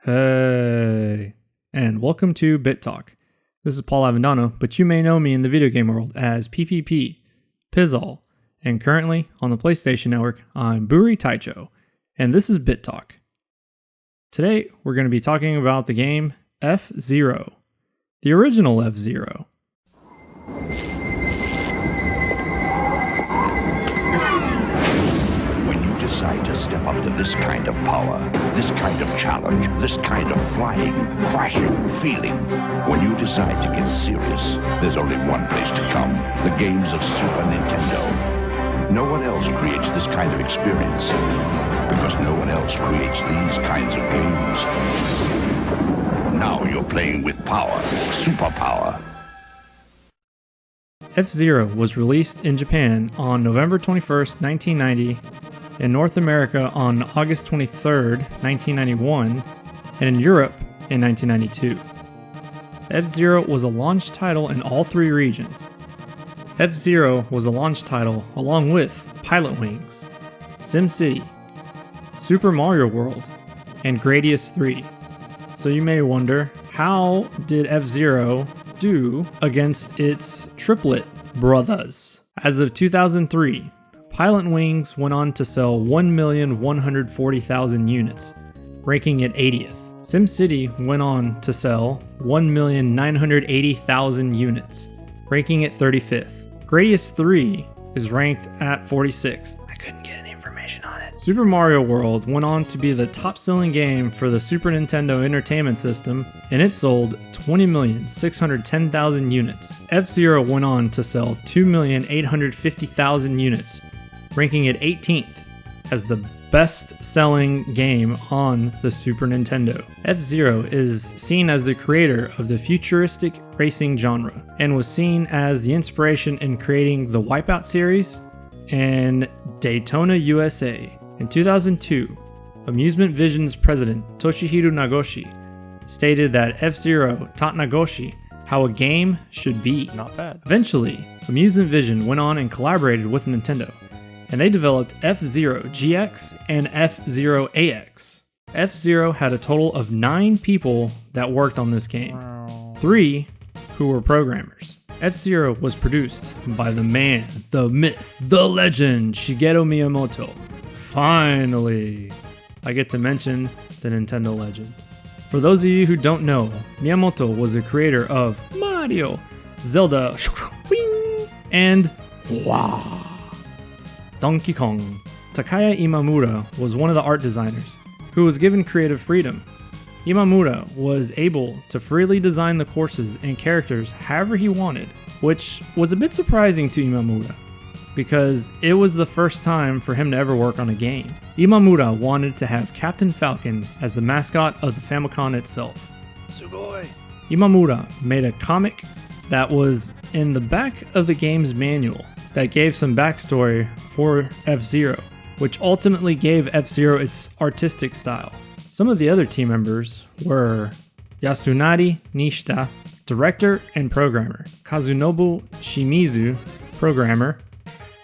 Hey, and welcome to BitTalk. This is Paul Avendano, but you may know me in the video game world as PPP, Pizzle, and currently on the PlayStation Network, I'm Buri Taicho, and this is BitTalk. Today, we're going to be talking about the game F-Zero, the original F-Zero. Decide to step up to this kind of power, this kind of challenge, this kind of flying, crashing feeling. When you decide to get serious, there's only one place to come, the games of Super Nintendo. No one else creates this kind of experience, because no one else creates these kinds of games. Now you're playing with power, superpower. F-Zero was released in Japan on November 21st, 1990, in North America on August 23rd, 1991, and in Europe in 1992. F-Zero was a launch title in all three regions. F-Zero was a launch title along with Pilotwings, SimCity, Super Mario World, and Gradius 3. So you may wonder, how did F-Zero do against its triplet brothers? As of 2003, Pilotwings went on to sell 1,140,000 units, ranking it 80th. SimCity went on to sell 1,980,000 units, ranking it 35th. Gradius 3 is ranked at 46th. I couldn't get any information on it. Super Mario World went on to be the top-selling game for the Super Nintendo Entertainment System, and it sold 20,610,000 units. F-Zero went on to sell 2,850,000 units, ranking it 18th as the best-selling game on the Super Nintendo. F-Zero is seen as the creator of the futuristic racing genre and was seen as the inspiration in creating the Wipeout series and Daytona USA. In 2002, Amusement Vision's president Toshihiro Nagoshi stated that F-Zero taught Nagoshi how a game should be. Not bad. Eventually, Amusement Vision went on and collaborated with Nintendo, and they developed F-Zero GX and F-Zero AX. F-Zero had a total of 9 people that worked on this game, 3 who were programmers. F-Zero was produced by the man, the myth, the legend, Shigeru Miyamoto. Finally, I get to mention the Nintendo legend. For those of you who don't know, Miyamoto was the creator of Mario, Zelda, and Donkey Kong. Takaya Imamura was one of the art designers who was given creative freedom. Imamura was able to freely design the courses and characters however he wanted, which was a bit surprising to Imamura because it was the first time for him to ever work on a game. Imamura wanted to have Captain Falcon as the mascot of the Famicom itself. Sugoi! Imamura made a comic that was in the back of the game's manual that gave some backstory for F-Zero, which ultimately gave F-Zero its artistic style. Some of the other team members were Yasunari Nishita, director and programmer, Kazunobu Shimizu, programmer,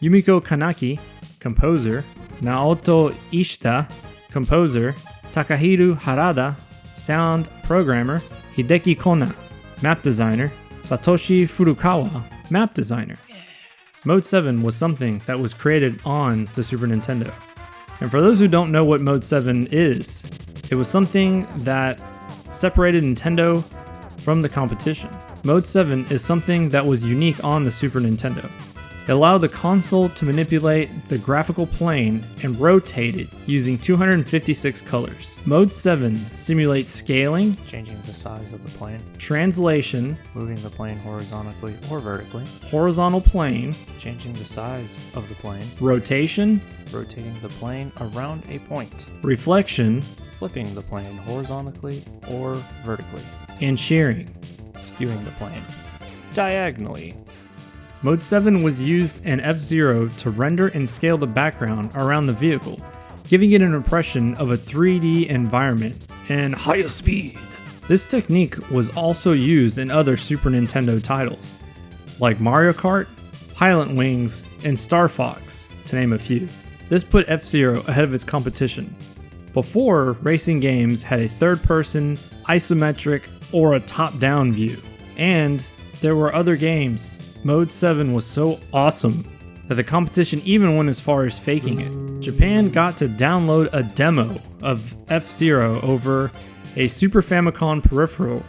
Yumiko Kanaki, composer, Naoto Ishita, composer, Takahiro Harada, sound programmer, Hideki Kona, map designer, Satoshi Furukawa, map designer. Mode 7 was something that was created on the Super Nintendo. And for those who don't know what Mode 7 is, it was something that separated Nintendo from the competition. Mode 7 is something that was unique on the Super Nintendo. It allowed the console to manipulate the graphical plane and rotate it using 256 colors. Mode 7 simulates scaling, Changing the size of the plane, translation, moving the plane horizontally or vertically, horizontal plane, changing the size of the plane, rotation, rotating the plane around a point, reflection, flipping the plane horizontally or vertically, and shearing. skewing the plane diagonally. Mode 7 was used in F-Zero to render and scale the background around the vehicle, giving it an impression of a 3D environment and higher speed. This technique was also used in other Super Nintendo titles, like Mario Kart, Pilotwings, and Star Fox, to name a few. This put F-Zero ahead of its competition, Before, racing games had a third-person, isometric, or a top-down view. And there were other games. Mode 7 was so awesome that the competition even went as far as faking it. Japan got to download a demo of F-Zero over a Super Famicom peripheral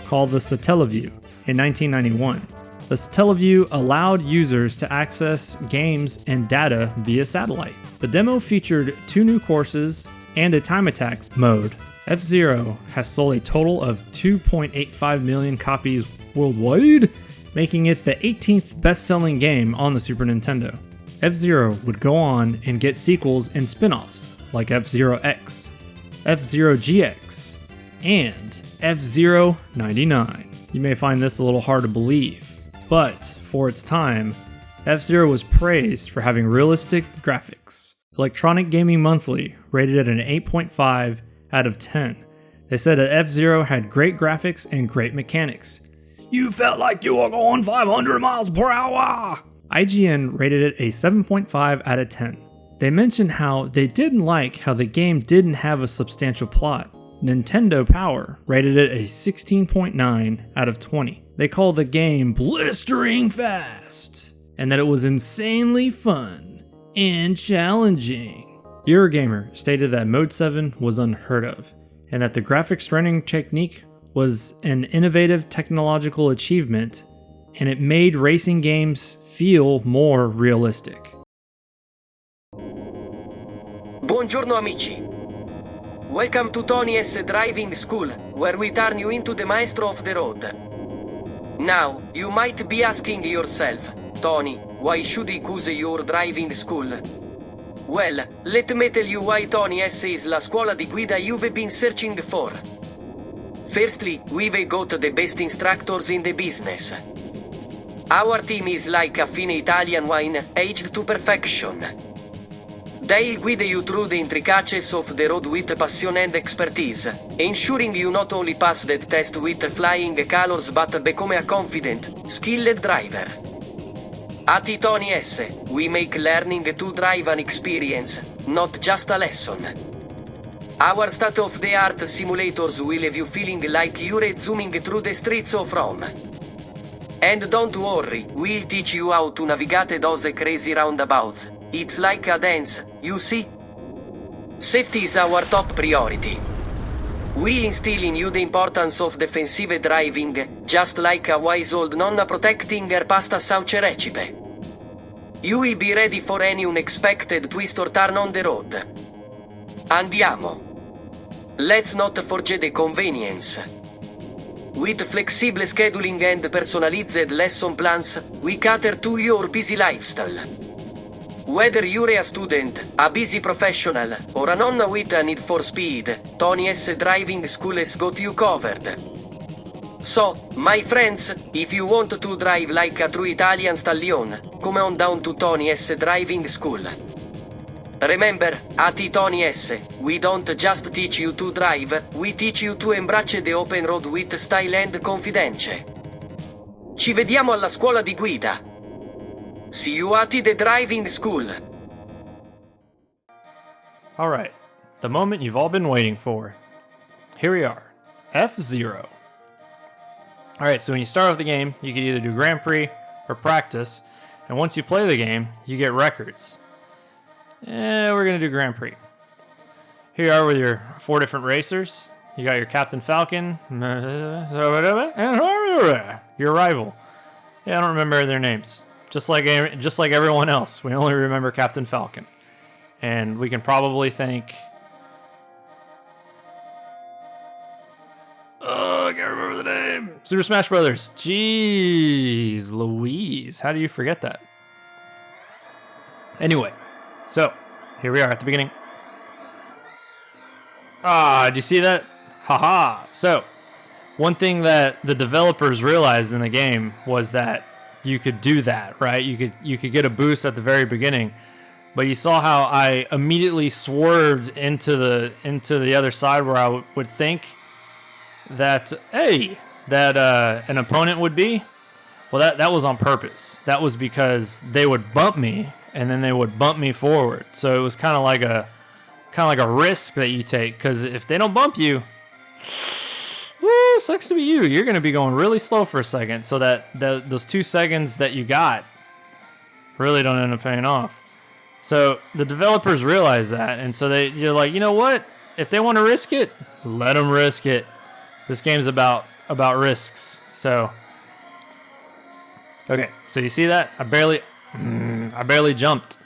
called the Satellaview in 1991. The Satellaview allowed users to access games and data via satellite. The demo featured 2 new courses and a time attack mode. F-Zero has sold a total of 2.85 million copies worldwide, making it the 18th best-selling game on the Super Nintendo. F-Zero would go on and get sequels and spin-offs like F-Zero X, F-Zero GX, and F-Zero 99. You may find this a little hard to believe, but for its time, F-Zero was praised for having realistic graphics. Electronic Gaming Monthly rated it an 8.5 out of 10. They said that F-Zero had great graphics and great mechanics. You felt like you were going 500 miles per hour! IGN rated it a 7.5 out of 10. They mentioned how they didn't like how the game didn't have a substantial plot. Nintendo Power rated it a 16.9 out of 20. They called the game blistering fast, and that it was insanely fun and challenging. Eurogamer stated that Mode 7 was unheard of, and that the graphics rendering technique was an innovative technological achievement, and it made racing games feel more realistic. Buongiorno amici. Welcome to Tony's Driving School, where we turn you into the maestro of the road. Now, you might be asking yourself, Tony, why should I choose your driving school? Well, let me tell you why Tony's is la scuola di guida you've been searching for. Firstly, we've got the best instructors in the business. Our team is like a fine Italian wine, aged to perfection. They'll guide you through the intricacies of the road with passion and expertise, ensuring you not only pass that test with flying colors but become a confident, skilled driver. At Tony's, we make learning to drive an experience, not just a lesson. Our state-of-the-art simulators will have you feeling like you're zooming through the streets of Rome. And don't worry, we'll teach you how to navigate those crazy roundabouts. It's like a dance, you see? Safety is our top priority. We'll instill in you the importance of defensive driving, just like a wise old nonna protecting her pasta sauce recipe. You will be ready for any unexpected twist or turn on the road. Andiamo. Let's not forget the convenience. With flexible scheduling and personalized lesson plans, we cater to your busy lifestyle. Whether you're a student, a busy professional, or a nonna with a need for speed, Tony's Driving School has got you covered. So, my friends, if you want to drive like a true Italian stallion, come on down to Tony's Driving School. Remember, at Tony's, we don't just teach you to drive, we teach you to embrace the open road with style and confidence. Ci vediamo alla scuola di guida. See you at the driving school. Alright, the moment you've all been waiting for. Here we are, F-Zero. Alright, so when you start off the game, you can either do Grand Prix or practice, and once you play the game, you get records. We're going to do Grand Prix. Here you are with your 4 different racers. You got your Captain Falcon, and your rival. Yeah, I don't remember their names. Just like everyone else, we only remember Captain Falcon. And we can probably thank... I can't remember the name. Super Smash Brothers. Jeez Louise. How do you forget that? Anyway, so here we are at the beginning. Did you see that? Haha. So, one thing that the developers realized in the game was that you could do that, right? You could get a boost at the very beginning. But you saw how I immediately swerved into the other side where I would think that an opponent would be. Well, that was on purpose. That was because they would bump me and then they would bump me forward. So it was kind of like kind of like a risk that you take, because if they don't bump you, woo, sucks to be you. You're going to be going really slow for a second, so that those 2 seconds that you got really don't end up paying off. So the developers realize that, and so you're like, you know what? If they want to risk it, let them risk it. This game's about risks. So, okay, so you see that? I barely jumped.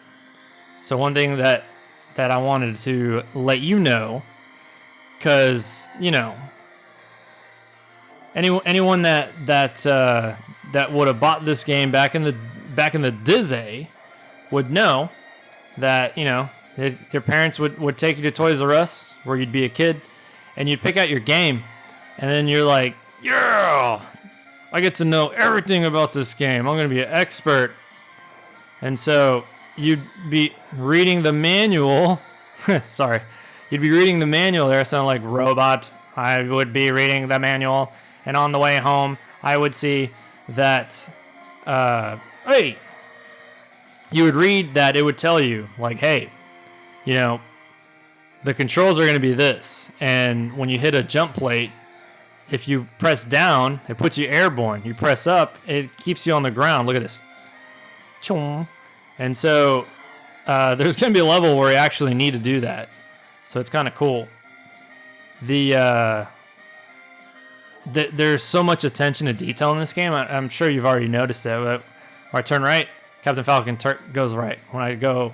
So one thing that I wanted to let you know, because anyone that would have bought this game back in the Disney would know that your parents would take you to Toys R Us, where you'd be a kid, and you'd pick out your game, and then you're like, yeah, I get to know everything about this game. I'm going to be an expert. And so you'd be reading the manual. Sorry. You'd be reading the manual there, sound like robot. I would be reading the manual, and on the way home, I would see that, hey, you would read that it would tell you, like, hey, the controls are going to be this, and when you hit a jump plate, if you press down, it puts you airborne. You press up, it keeps you on the ground. Look at this. Chong. And so there's going to be a level where you actually need to do that. So it's kind of cool. There's so much attention to detail in this game. I'm sure you've already noticed that. But when I turn right, Captain Falcon goes right. When I go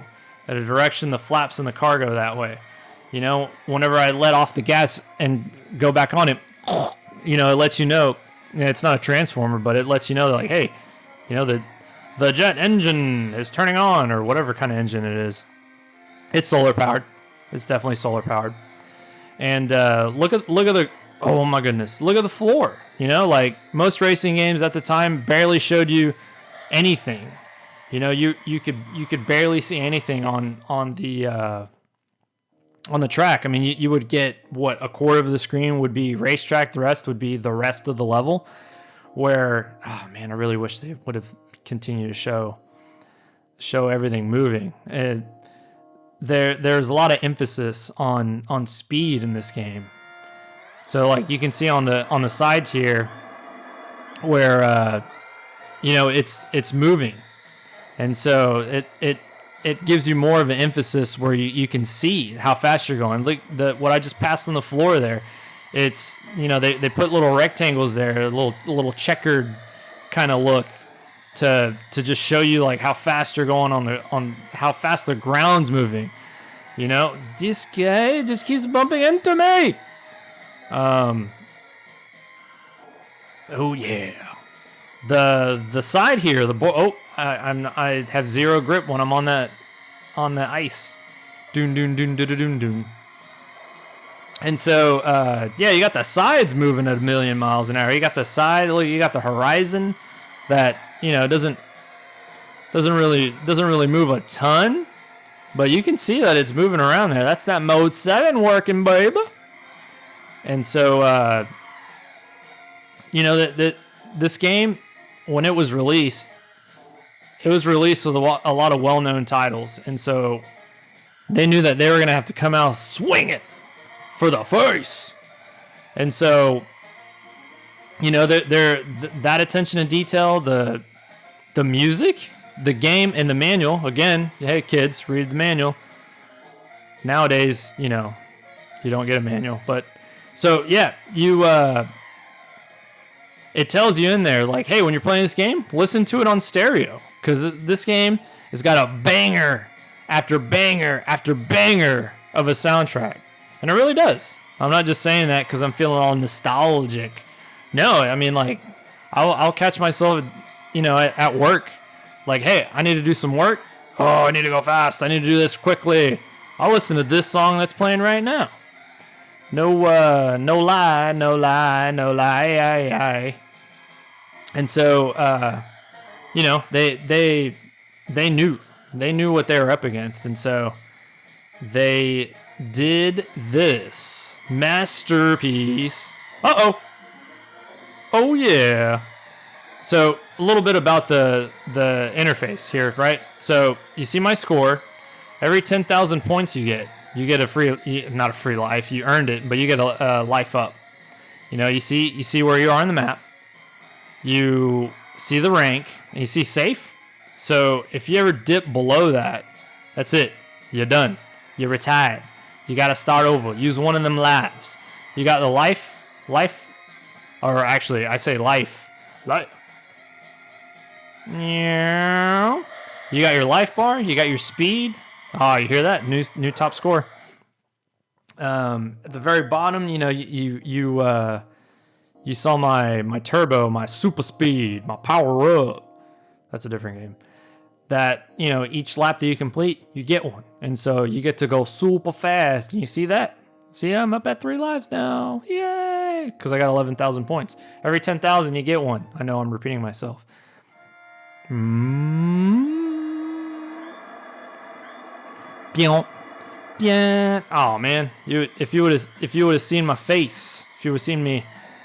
at a direction, the flaps in the car go that way. Whenever I let off the gas and go back on it, it lets you know. It's not a transformer, but it lets you know that, like, hey, the jet engine is turning on, or whatever kind of engine it is. It's solar powered. It's definitely solar powered. And look at the, oh my goodness, look at the floor. Like most racing games at the time barely showed you anything. You could barely see anything on the track. I mean, you would get a quarter of the screen would be racetrack, the rest would be the rest of the level. Where, oh man, I really wish they would have continued to show everything moving. There's a lot of emphasis on speed in this game. So like you can see on the sides here, where it's moving, and so it gives you more of an emphasis where you can see how fast you're going. Like what I just passed on the floor there, it's they put little rectangles there, a little checkered kind of look to just show you like how fast you're going on how fast the ground's moving. This guy just keeps bumping into me. Oh yeah. The side here, I have zero grip when I'm on the ice. Doon doon doon doon doon doon. And so you got the sides moving at 1,000,000 miles an hour. You got the side, you got the horizon that doesn't really move a ton, but you can see that it's moving around there. That's that mode 7 working, baby. And so this game, when it was released with a lot of well-known titles, and so they knew that they were gonna have to come out swing it for the face. And so that attention to detail, the music, the game, and the manual. Again, hey kids, read the manual. Nowadays, you don't get a manual, but so yeah, it tells you in there like, hey, when you're playing this game, listen to it on stereo, because this game has got a banger after banger after banger of a soundtrack, and it really does. I'm not just saying that because I'm feeling all nostalgic. No, I mean, like, I'll catch myself, at work, like, hey, I need to do some work. Oh, I need to go fast. I need to do this quickly. I'll listen to this song that's playing right now. No lie. And so, they knew what they were up against, and so they did this masterpiece. Oh yeah. So a little bit about the interface here, right? So you see my score. Every 10,000 points you you get not a free life. You earned it, but you get a life up. You see where you are on the map. You see the rank, and you see safe. So if you ever dip below that, that's it. You're done. You're retired. You got to start over. Use one of them lives. You got the life, or actually, I say life. You got your life bar. You got your speed. Oh, you hear that? New top score. At the very bottom, you saw my turbo, my super speed, my power up. That's a different game. That, each lap that you complete, you get one. And so you get to go super fast. And you see that? See, I'm up at 3 lives now. Yay! Because I got 11,000 points. Every 10,000, you get one. I know I'm repeating myself. Oh man, if you would have seen my face, if you would have seen me,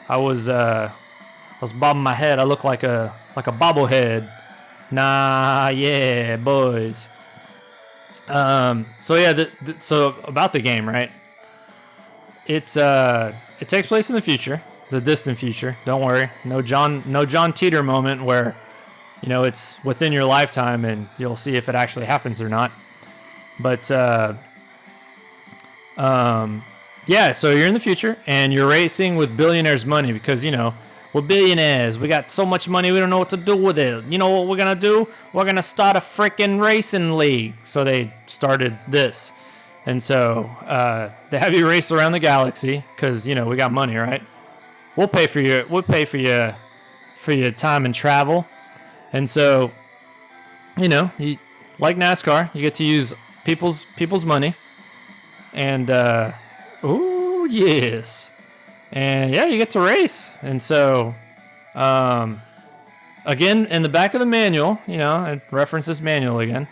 I was bobbing my head. I look like a bobblehead. Nah, yeah, boys. So yeah, so about the game, right? It takes place in the future, the distant future. Don't worry, no John Teeter moment where, it's within your lifetime and you'll see if it actually happens or not. But yeah, so you're in the future and you're racing with billionaires' money because we're billionaires. We got so much money we don't know what to do with it. You know what we're gonna do? We're gonna start a freaking racing league. So they started this. And so they have you race around the galaxy because we got money, right? We'll pay for your time and travel. And so, you like NASCAR, you get to use people's money. And oh yes. And yeah, you get to race. And so again, in the back of the manual, it references manual again.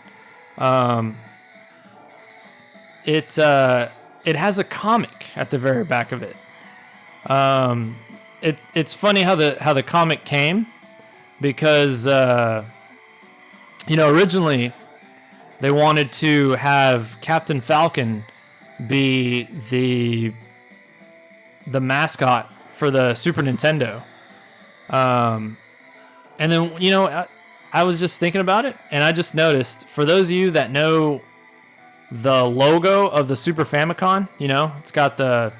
It has a comic at the very back of it. It's funny how the comic came because originally they wanted to have Captain Falcon be the mascot for the Super Nintendo. And then I was just thinking about it and I just noticed, for those of you that know the logo of the Super Famicom, it's got the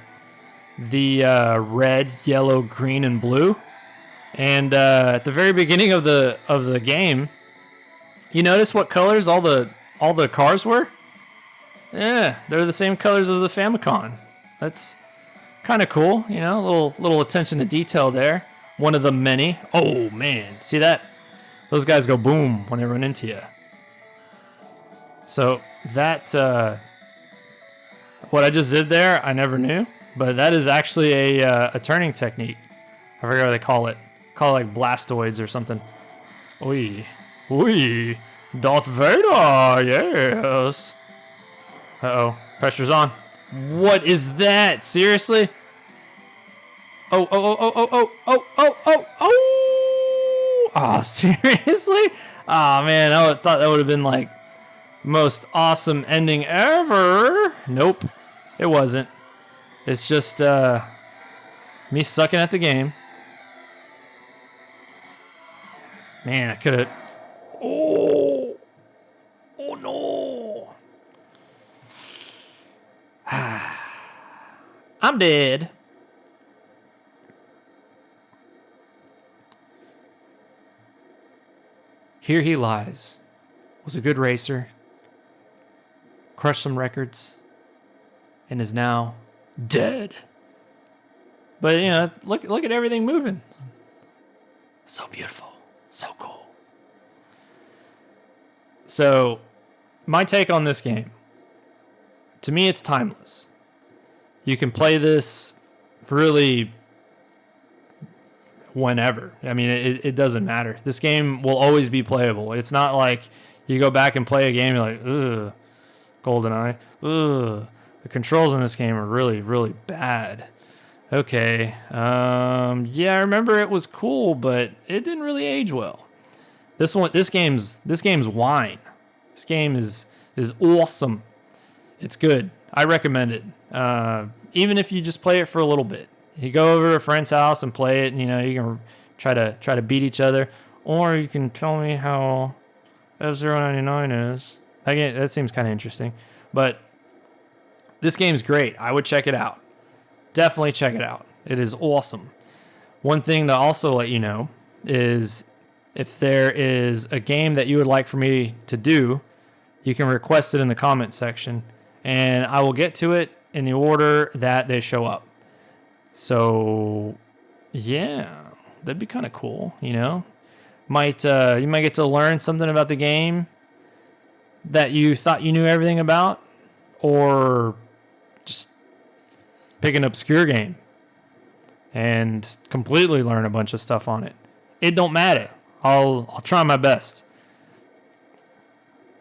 red, yellow, green, and blue. And at the very beginning of the game, you notice what colors all the cars were? Yeah, they're the same colors as the Famicom. That's kind of cool, little attention to detail there. One of the many. Oh man, see that? Those guys go boom when they run into you. So that what I just did there, I never knew, but that is actually a turning technique. I forget what they call it. Call it like blastoids or something. Oi, Darth Vader, yes. Uh-oh, pressure's on. What is that? Seriously? Oh. Oh, seriously? Oh man, I thought that would have been like most awesome ending ever. Nope, it wasn't. It's just me sucking at the game. Man, I could have. Oh no. I'm dead. Here he lies. Was a good racer. Crushed some records. And is now dead. But look at everything moving. So beautiful. So cool. So, my take on this game. To me, it's timeless. You can play this really whenever. I mean, it doesn't matter. This game will always be playable. It's not like you go back and play a game, you're like, ugh, GoldenEye, ugh. The controls in this game are really, really bad. Okay. Yeah, I remember it was cool, but it didn't really age well. This game's wine. This game is awesome. It's good. I recommend it. Even if you just play it for a little bit. You go over to a friend's house and play it, and, you know, you can try to beat each other. Or you can tell me how F-099 is. Again, that seems kind of interesting. But this game's great. I would check it out. Definitely check it out. It is awesome. One thing to also let you know is if there is a game that you would like for me to do, you can request it in the comment section, and I will get to it in the order that they show up. So, yeah, that'd be kind of cool, you know? You might get to learn something about the game that you thought you knew everything about, or just pick an obscure game and completely learn a bunch of stuff on it. It don't matter. I'll try my best.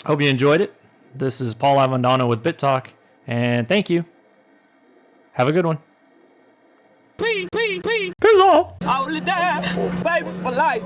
Hope you enjoyed it. This is Paul Avondano with BitTalk, and thank you. Have a good one. Peace off. Hold it down, baby, for life.